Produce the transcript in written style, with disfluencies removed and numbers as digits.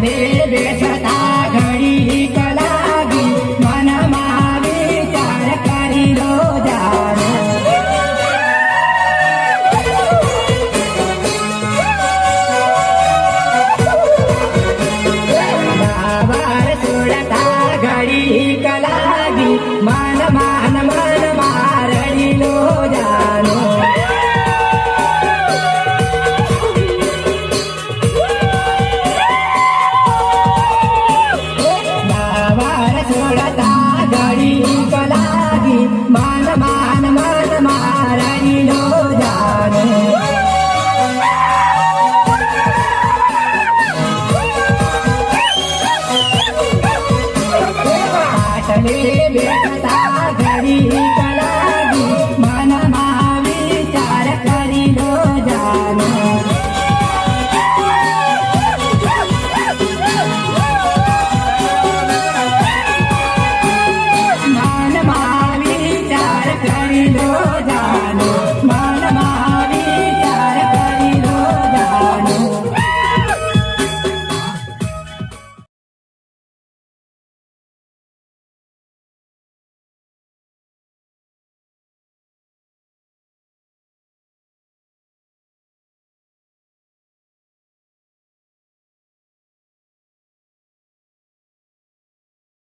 પાટલે બેસતા ઘડી કલાગી મનમાં વિચાર કરી લો જાનો બાબર સુરતા ઘડી કલાગી મન મારડી લો જાનો मन मारणी लो जानो पाटले